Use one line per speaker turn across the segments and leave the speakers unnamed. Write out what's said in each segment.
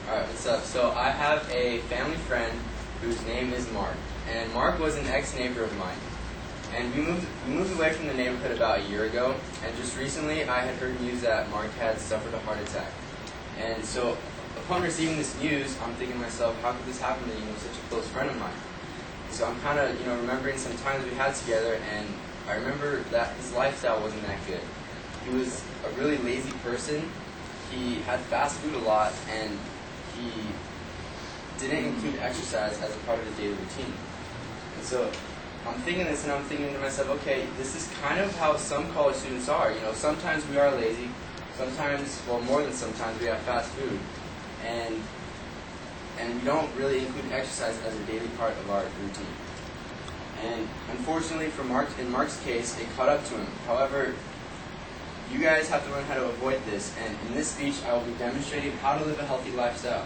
Alright, what's up? So I have a family friend whose name is Mark. And Mark was an ex-neighbor of mine. And we moved away from the neighborhood about a year ago. And just recently I had heard news that Mark had suffered a heart attack. And so upon receiving this news, I'm thinking to myself, how could this happen to such a close friend of mine? So I'm kind of remembering some times we had together, and I remember that his lifestyle wasn't that good. He was a really lazy person. He had fast food a lot, and he didn't include exercise as a part of his daily routine. And so I'm thinking this, and I'm thinking to myself, okay, this is kind of how some college students are. Sometimes we are lazy. Sometimes, well, more than sometimes, we have fast food, and we don't really include exercise as a daily part of our routine. And unfortunately, in Mark's case, it caught up to him. However, you guys have to learn how to avoid this, and in this speech, I will be demonstrating how to live a healthy lifestyle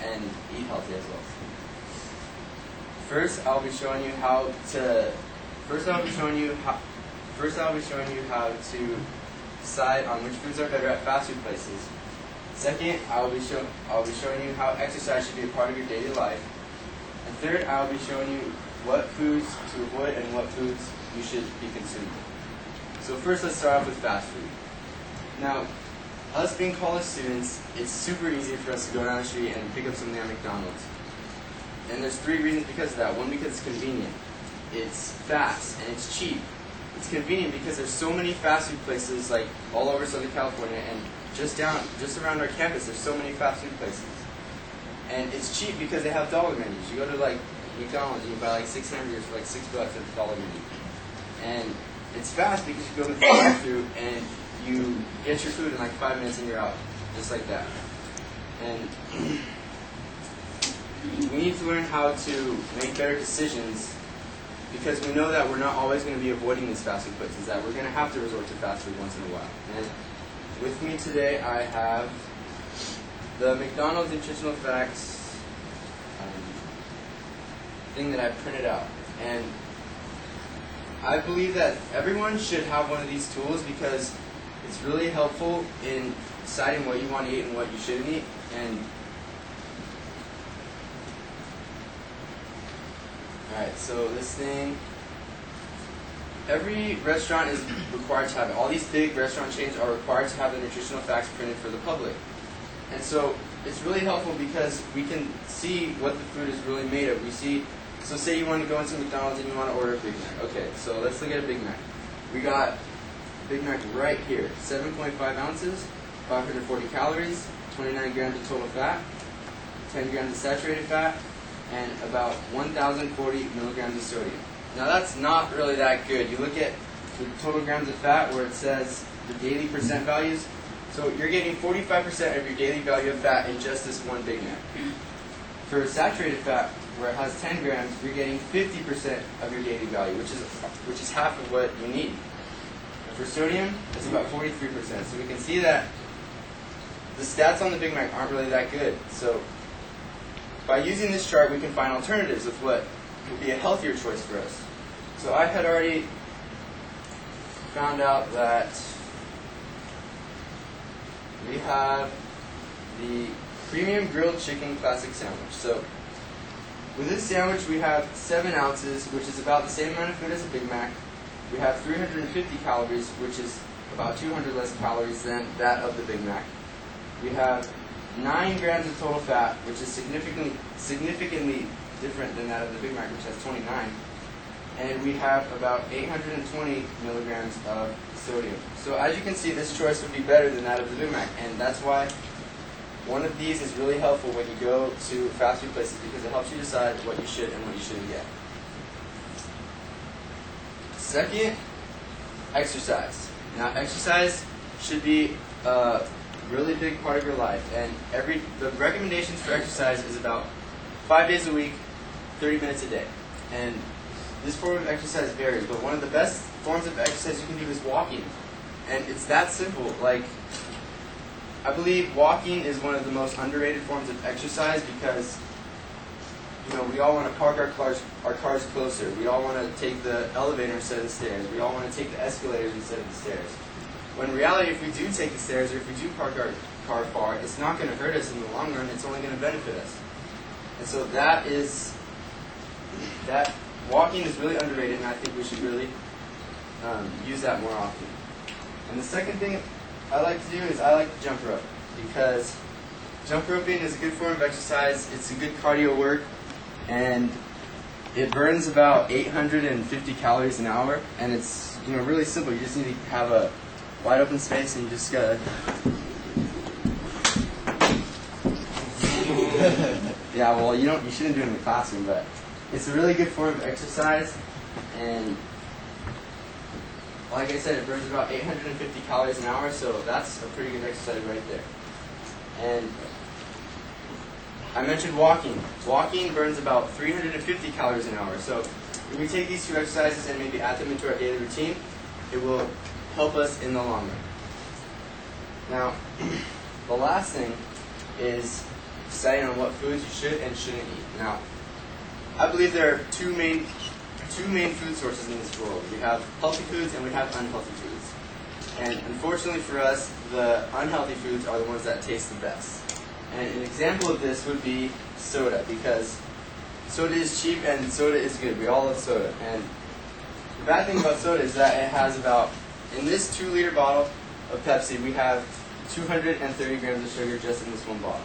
and eat healthy as well. First, I'll be showing you how to decide on which foods are better at fast food places. Second, I'll be showing you how exercise should be a part of your daily life. And third, I'll be showing you what foods to avoid and what foods you should be consuming. So first, let's start off with fast food. Now, us being college students, it's super easy for us to go down the street and pick up something at McDonald's. And there's 3 reasons because of that. One, because it's convenient. It's fast and it's cheap. It's convenient because there's so many fast food places like all over Southern California, and just around our campus there's so many fast food places. And it's cheap because they have dollar menus. You go to like McDonald's and you buy like 6 hamburgers for like $6 at the dollar menu. And it's fast because you go to the drive-thru and you get your food in like 5 minutes and you're out, just like that. And we need to learn how to make better decisions, because we know that we're not always going to be avoiding these fast food places, that we're going to have to resort to fast food once in a while. And with me today I have the McDonald's nutritional facts thing that I printed out. And I believe that everyone should have one of these tools because it's really helpful in deciding what you want to eat and what you shouldn't eat. And alright, so this thing, every restaurant is required to have it. All these big restaurant chains are required to have the nutritional facts printed for the public. And so it's really helpful because we can see what the food is really made of. So say you want to go into McDonald's and you want to order a Big Mac. Okay, so let's look at a Big Mac. We got a Big Mac right here. 7.5 ounces, 540 calories, 29 grams of total fat, 10 grams of saturated fat, and about 1,040 milligrams of sodium. Now that's not really that good. You look at the total grams of fat where it says the daily percent values. So you're getting 45% of your daily value of fat in just this one Big Mac. For saturated fat, where it has 10 grams, you're getting 50% of your daily value, which is half of what you need. And for sodium, it's about 43%. So we can see that the stats on the Big Mac aren't really that good. So by using this chart, we can find alternatives of what would be a healthier choice for us. So I had already found out that we have the premium grilled chicken classic sandwich. So with this sandwich, we have 7 ounces, which is about the same amount of food as a Big Mac. We have 350 calories, which is about 200 less calories than that of the Big Mac. We have 9 grams of total fat, which is significantly different than that of the Big Mac, which has 29. And we have about 820 milligrams of sodium. So as you can see, this choice would be better than that of the Big Mac, and that's why one of these is really helpful when you go to fast food places, because it helps you decide what you should and what you shouldn't get. Second, exercise. Now, exercise should be a really big part of your life, and the recommendations for exercise is about 5 days a week, 30 minutes a day. And this form of exercise varies, but one of the best forms of exercise you can do is walking. And it's that simple. Like, I believe walking is one of the most underrated forms of exercise because, we all want to park our cars closer. We all want to take the elevator instead of the stairs. We all want to take the escalators instead of the stairs. When in reality, if we do take the stairs or if we do park our car far, it's not going to hurt us in the long run. It's only going to benefit us. And so that walking is really underrated, and I think we should really use that more often. And the second thing I like to do is I like to jump rope, because jump roping is a good form of exercise. It's a good cardio work, and it burns about 850 calories an hour, and it's really simple. You just need to have a wide open space, and you just gotta yeah, well, you shouldn't do it in the classroom, but it's a really good form of exercise, and like I said, it burns about 850 calories an hour, so that's a pretty good exercise right there. And I mentioned walking. Walking burns about 350 calories an hour, so if we take these two exercises and maybe add them into our daily routine, it will help us in the long run. Now, the last thing is deciding on what foods you should and shouldn't eat. Now, I believe there are two main food sources in this world. We have healthy foods and we have unhealthy foods. And unfortunately for us, the unhealthy foods are the ones that taste the best. And an example of this would be soda, because soda is cheap and soda is good. We all love soda. And the bad thing about soda is that it has in this 2-liter bottle of Pepsi, we have 230 grams of sugar just in this one bottle.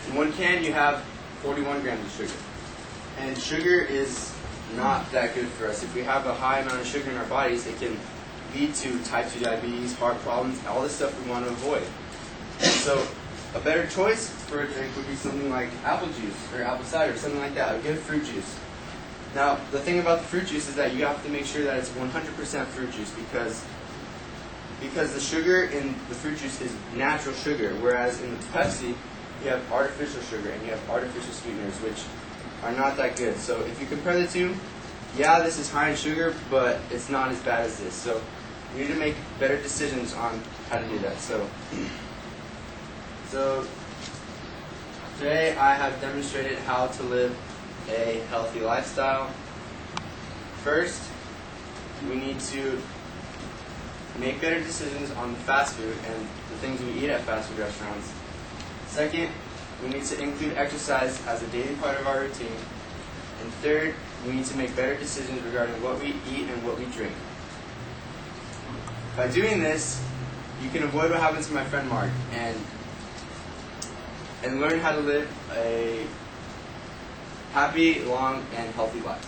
In one can, you have 41 grams of sugar. And sugar is not that good for us. If we have a high amount of sugar in our bodies, it can lead to type 2 diabetes, heart problems, all this stuff we want to avoid. So a better choice for a drink would be something like apple juice or apple cider, something like that, a good fruit juice. Now, the thing about the fruit juice is that you have to make sure that it's 100% fruit juice, because the sugar in the fruit juice is natural sugar, whereas in the Pepsi, you have artificial sugar and you have artificial sweeteners, which are not that good. So if you compare the two, yeah, this is high in sugar, but it's not as bad as this. So you need to make better decisions on how to do that. So today I have demonstrated how to live a healthy lifestyle. First, we need to make better decisions on fast food and the things we eat at fast food restaurants. Second, we need to include exercise as a daily part of our routine. And third, we need to make better decisions regarding what we eat and what we drink. By doing this, you can avoid what happened to my friend Mark and learn how to live a happy, long, and healthy life.